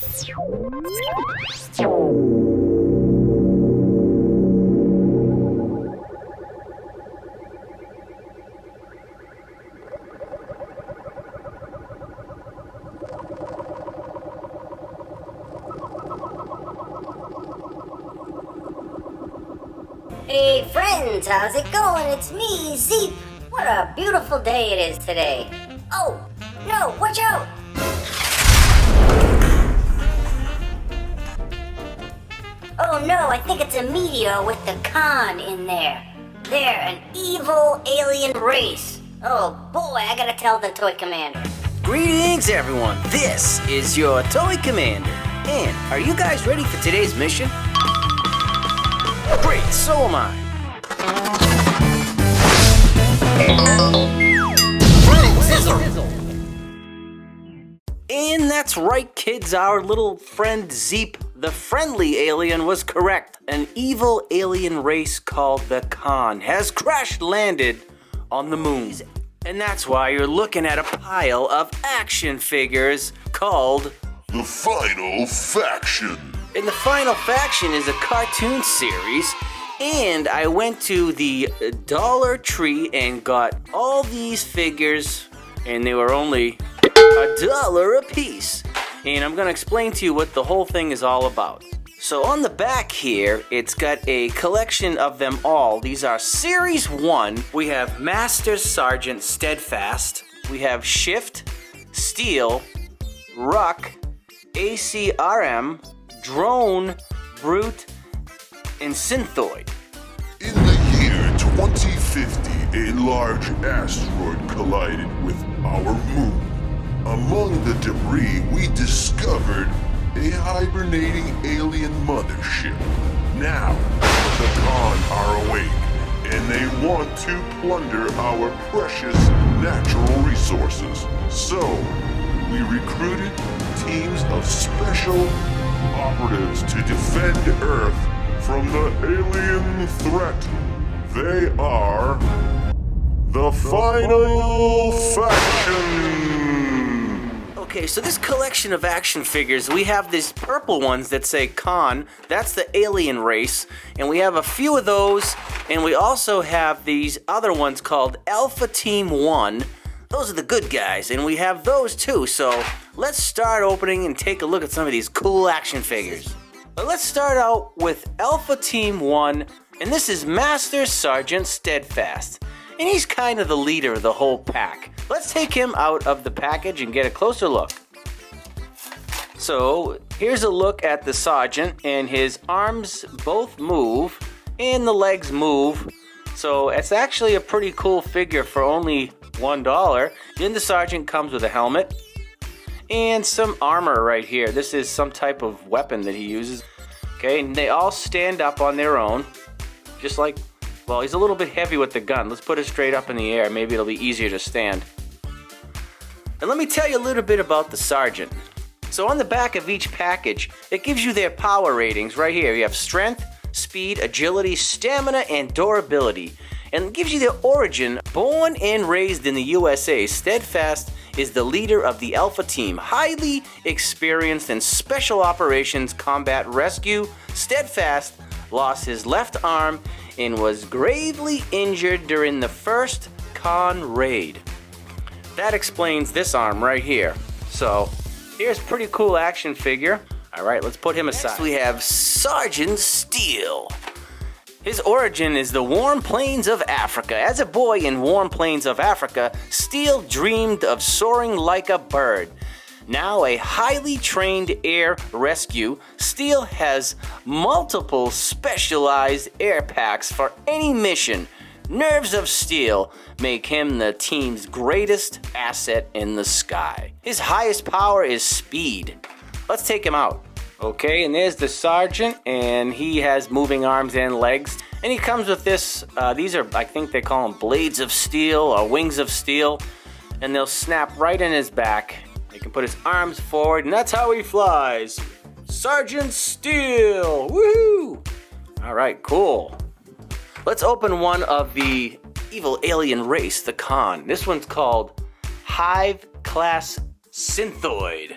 Hey friends, how's it going? It's me, Zeep. What a beautiful day it is today. Oh, no, watch out! Oh no, I think it's a meteor with the Kharn in there. They're an evil alien race. Oh boy, I gotta tell the Toy Commander. Greetings everyone, this is your Toy Commander. And are you guys ready for today's mission? Great, so am I. Planet Zizzle! And that's right, kids, our little friend Zeep, the friendly alien, was correct. An evil alien race called the Kharn has crash-landed on the moon. And that's why you're looking at a pile of action figures called The Final Faction. And the Final Faction is a cartoon series, and I went to the Dollar Tree and got all these figures, and they were only $1 a piece. And I'm gonna explain to you what the whole thing is all about. So on the back here, it's got a collection of them all. These are Series 1. We have Master Sgt Steadfast. We have Sgt Steel, Ruck, A.C.R.M, Drone, Brute, and Synthoid. In the year 2050, a large asteroid collided with our moon. Among the debris, we discovered a hibernating alien mothership. Now, the Kharn are awake, and they want to plunder our precious natural resources. So, we recruited teams of special operatives to defend Earth from the alien threat. They are the Final Faction. Okay, so this collection of action figures, we have these purple ones that say Kharn, that's the alien race, and we have a few of those, and we also have these other ones called Alpha Team 1. Those are the good guys, and we have those too, so let's start opening and take a look at some of these cool action figures. But let's start out with Alpha Team 1, and this is Master Sgt Steadfast. And he's kind of the leader of the whole pack. Let's take him out of the package and get a closer look. So here's a look at the Sergeant, and his arms both move and the legs move. So it's actually a pretty cool figure for only $1. Then the Sergeant comes with a helmet and some armor right here. This is some type of weapon that he uses. Okay, and they all stand up on their own, just like, well, he's a little bit heavy with the gun. Let's put it straight up in the air. Maybe it'll be easier to stand. And let me tell you a little bit about the Sergeant. So on the back of each package, it gives you their power ratings right here. You have strength, speed, agility, stamina, and durability. And it gives you their origin. Born and raised in the USA, Steadfast is the leader of the Alpha Team, highly experienced in special operations combat rescue. Steadfast lost his left arm and was gravely injured during the first Kharn raid. That explains this arm right here. So here's a pretty cool action figure. All right, let's put him aside. Next we have Sgt Steel. His origin is the warm plains of Africa. As a boy in warm plains of Africa, Steel dreamed of soaring like a bird. Now a highly trained air rescue, Steel has multiple specialized air packs for any mission. Nerves of steel make him the team's greatest asset in the sky. His highest power is speed. Let's take him out. Okay, and there's the Sergeant, and he has moving arms and legs. And he comes with this, these are, I think they call them blades of steel or wings of steel. And they'll snap right in his back. He can put his arms forward, and that's how he flies. Sgt Steel, woohoo! All right, cool. Let's open one of the evil alien race, the Kharn. This one's called Hive Class Synthoid.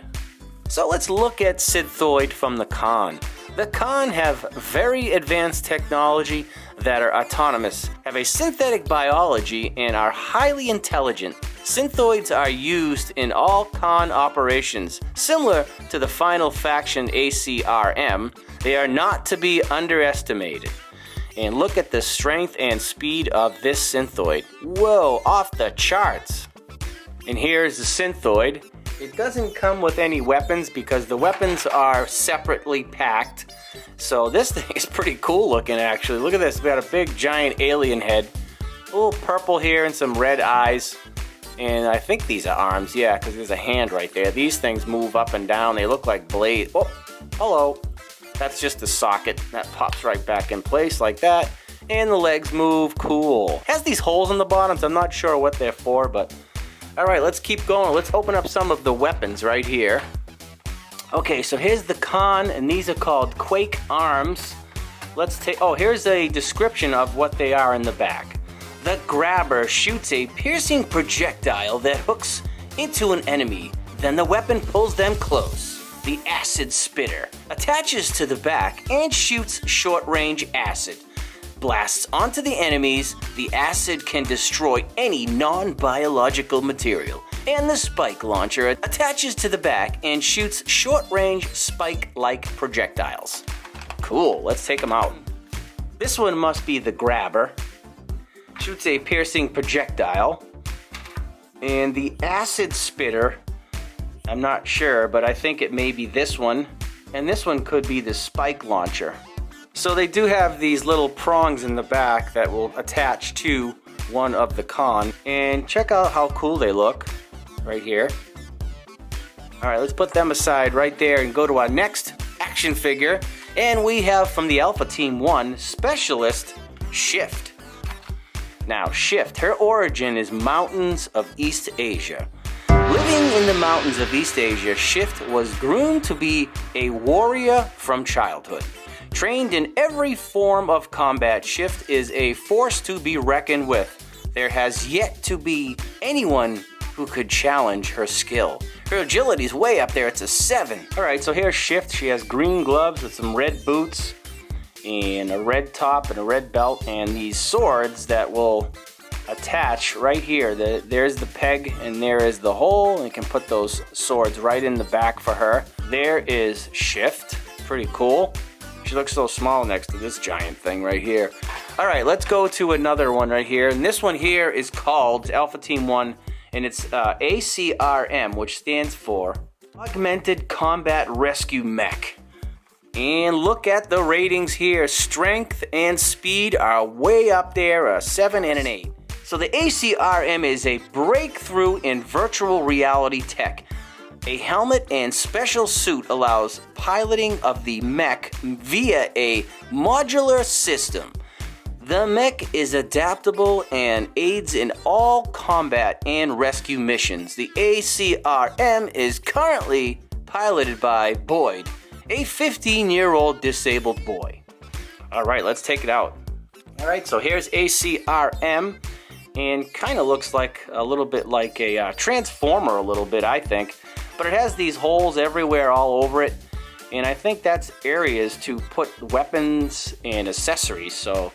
So let's look at Synthoid from the Kharn. The Kharn have very advanced technology that are autonomous, have a synthetic biology, and are highly intelligent. Synthoids are used in all Kharn operations, similar to the final faction A.C.R.M. They are not to be underestimated. And look at the strength and speed of this Synthoid. Whoa, off the charts. And here's the Synthoid. It doesn't come with any weapons because the weapons are separately packed. So this thing is pretty cool looking actually. Look at this, we got a big giant alien head. A little purple here and some red eyes. And I think these are arms, yeah, because there's a hand right there. These things move up and down, they look like blades. Oh, hello. That's just the socket. That pops right back in place like that. And the legs move, cool. Has these holes in the bottoms, I'm not sure what they're for, but alright, let's keep going. Let's open up some of the weapons right here. Okay, so here's the Kharn, and these are called Quake Arms. Let's take, oh, here's a description of what they are in the back. The grabber shoots a piercing projectile that hooks into an enemy. Then the weapon pulls them close. The acid spitter attaches to the back and shoots short-range acid. Blasts onto the enemies, the acid can destroy any non-biological material. And the spike launcher attaches to the back and shoots short-range spike-like projectiles. Cool, let's take them out. This one must be the grabber. Shoots a piercing projectile. And the acid spitter, I'm not sure, but I think it may be this one. And this one could be the spike launcher. So they do have these little prongs in the back that will attach to one of the Kharn. And check out how cool they look right here. Alright, let's put them aside right there and go to our next action figure. And we have from the Alpha Team 1, Specialist Shift. Now Shift, her origin is mountains of East Asia. Living in the mountains of East Asia, Shift was groomed to be a warrior from childhood. Trained in every form of combat, Shift is a force to be reckoned with. There has yet to be anyone who could challenge her skill. Her agility is way up there, it's a 7. Alright, so here's Shift. She has green gloves with some red boots and a red top and a red belt and these swords that will attach right here. There's the peg and there is the hole, and you can put those swords right in the back for her. There is Shift, pretty cool. She looks so small next to this giant thing right here. Alright, let's go to another one right here. And this one here is called Alpha Team 1. And it's A.C.R.M, which stands for Augmented Combat Rescue Mech. And look at the ratings here. Strength and speed are way up there, a 7 and an 8. So the A.C.R.M is a breakthrough in virtual reality tech. A helmet and special suit allows piloting of the mech via a modular system. The mech is adaptable and aids in all combat and rescue missions. The A.C.R.M is currently piloted by Boyd, a 15-year-old disabled boy. Alright, let's take it out. Alright, so here's A.C.R.M. and kind of looks like a little bit like a transformer a little bit, I think. But it has these holes everywhere all over it, and I think that's areas to put weapons and accessories. So,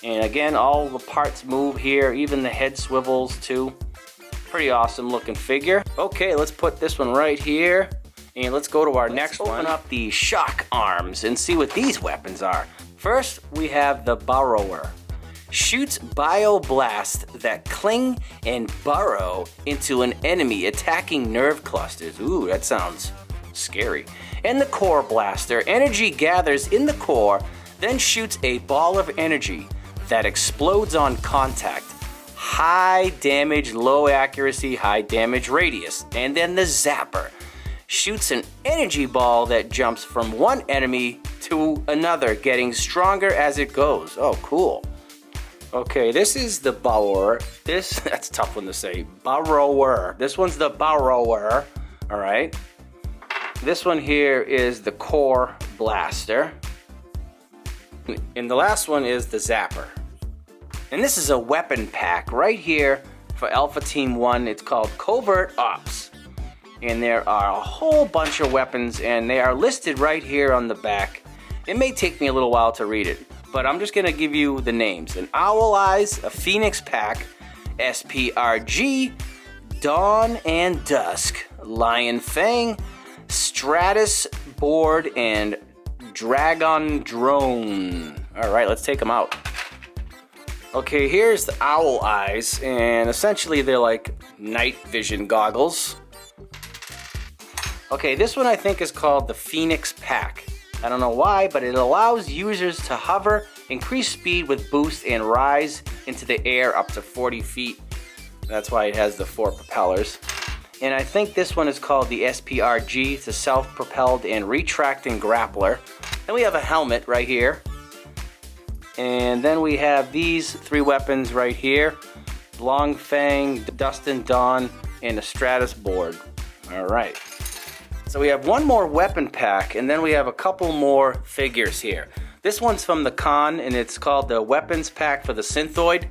and again, all the parts move here, even the head swivels too. Pretty awesome looking figure. Okay, let's put this one right here, and let's go to our next one. Open up the shock arms and see what these weapons are. First, we have the Burrower. Shoots bio-blasts that cling and burrow into an enemy, attacking nerve clusters. Ooh, that sounds scary. And the Core Blaster. Energy gathers in the core, then shoots a ball of energy that explodes on contact. High damage, low accuracy, high damage radius. And then the Zapper. Shoots an energy ball that jumps from one enemy to another, getting stronger as it goes. Oh, cool. Okay, this is the Burrower. That's a tough one to say. Burrower. This one's the Burrower. Alright. This one here is the Core Blaster. And the last one is the Zapper. And this is a weapon pack right here for Alpha Team 1. It's called Covert Ops. And there are a whole bunch of weapons, and they are listed right here on the back. It may take me a little while to read it, but I'm just going to give you the names. An Owl Eyes, a Phoenix Pack, SPRG, Dawn and Dusk, Lion Fang, Stratus Board, and Dragon Drone. Alright, let's take them out. Okay, here's the Owl Eyes, and essentially they're like night vision goggles. Okay, this one I think is called the Phoenix Pack. I don't know why, but it allows users to hover, increase speed with boost, and rise into the air up to 40 feet. That's why it has the 4 propellers. And I think this one is called the SPRG. It's a self-propelled and retracting grappler. Then we have a helmet right here. And then we have these 3 weapons right here. Long Fang, Dust and Dawn, and a Stratus Board. Alright. So we have one more weapon pack, and then we have a couple more figures here. This one's from the Kharn, and it's called the Weapons Pack for the Synthoid.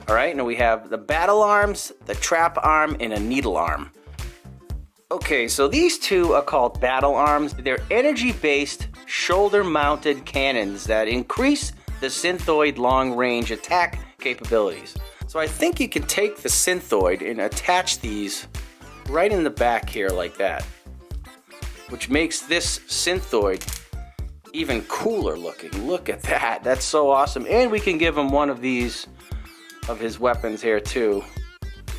Alright, and we have the Battle Arms, the Trap Arm, and a Needle Arm. Okay, so these 2 are called Battle Arms. They're energy-based, shoulder-mounted cannons that increase the Synthoid long-range attack capabilities. So I think you can take the Synthoid and attach these right in the back here like that, which makes this Synthoid even cooler looking. Look at that. That's so awesome. And we can give him one of these, of his weapons here too.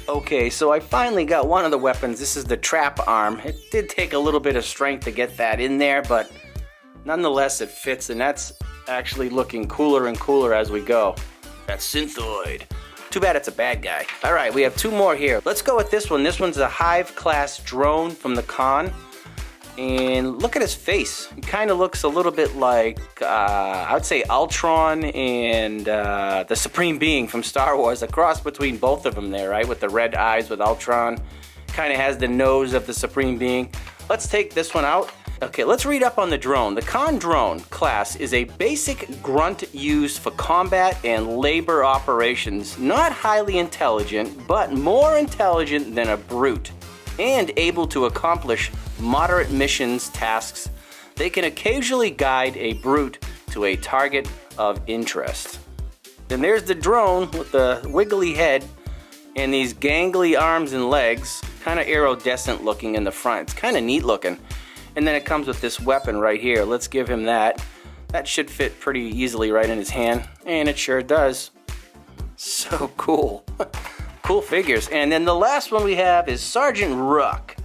Okay, so I finally got one of the weapons. This is the Trap Arm. It did take a little bit of strength to get that in there, but nonetheless it fits, and that's actually looking cooler and cooler as we go. That's Synthoid. Too bad it's a bad guy. Alright, we have 2 more here. Let's go with this one. This one's a Hive class drone from the Kharn. And look at his face. He kind of looks a little bit like, I would say Ultron and the Supreme Being from Star Wars. A cross between both of them there, right? With the red eyes with Ultron. Kind of has the nose of the Supreme Being. Let's take this one out. Okay, let's read up on the drone. The Kharn drone class is a basic grunt used for combat and labor operations. Not highly intelligent, but more intelligent than a brute. And able to accomplish moderate missions tasks. They can occasionally guide a brute to a target of interest. Then there's the drone with the wiggly head and these gangly arms and legs. Kind of iridescent looking in the front. It's kind of neat looking. And then it comes with this weapon right here. Let's give him that. That should fit pretty easily right in his hand. And it sure does. So cool. Cool figures. And then the last one we have is Sgt Ruck.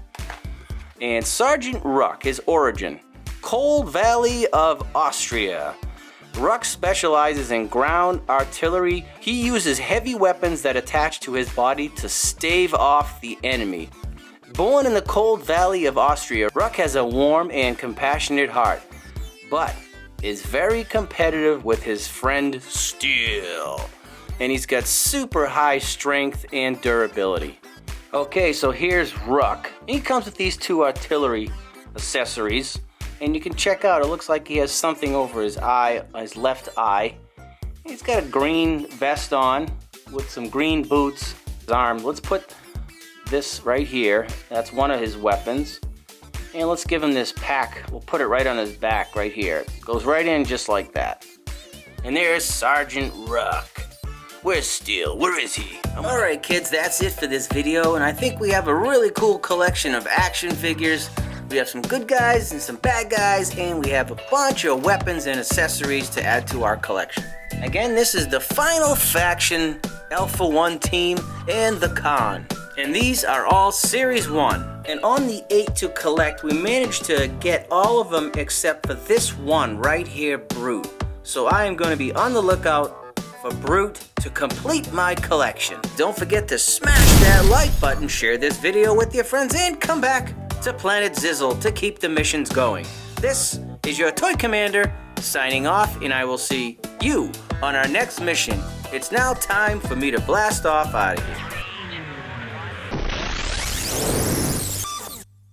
And Sgt Ruck, his origin, Cold Valley of Austria. Ruck specializes in ground artillery. He uses heavy weapons that attach to his body to stave off the enemy. Born in the Cold Valley of Austria, Ruck has a warm and compassionate heart, but is very competitive with his friend Steel. And he's got super high strength and durability. Okay, so here's Ruck. He comes with these 2 artillery accessories. And you can check out, it looks like he has something over his eye, his left eye. He's got a green vest on with some green boots. His arm. Let's put this right here. That's one of his weapons. And let's give him this pack. We'll put it right on his back right here. It goes right in just like that. And there's Sgt Ruck. Where's Steel? Where is he? Alright kids, that's it for this video, and I think we have a really cool collection of action figures. We have some good guys and some bad guys, and we have a bunch of weapons and accessories to add to our collection. Again, this is the Final Faction Alpha 1 team and the Kharn. And these are all Series 1. And on the 8 to collect, we managed to get all of them except for this one right here, Brute. So I am going to be on the lookout for Brute to complete my collection. Don't forget to smash that like button, share this video with your friends, and come back to Planet Zizzle to keep the missions going. This is your Toy Commander signing off, and I will see you on our next mission. It's now time for me to blast off out of here.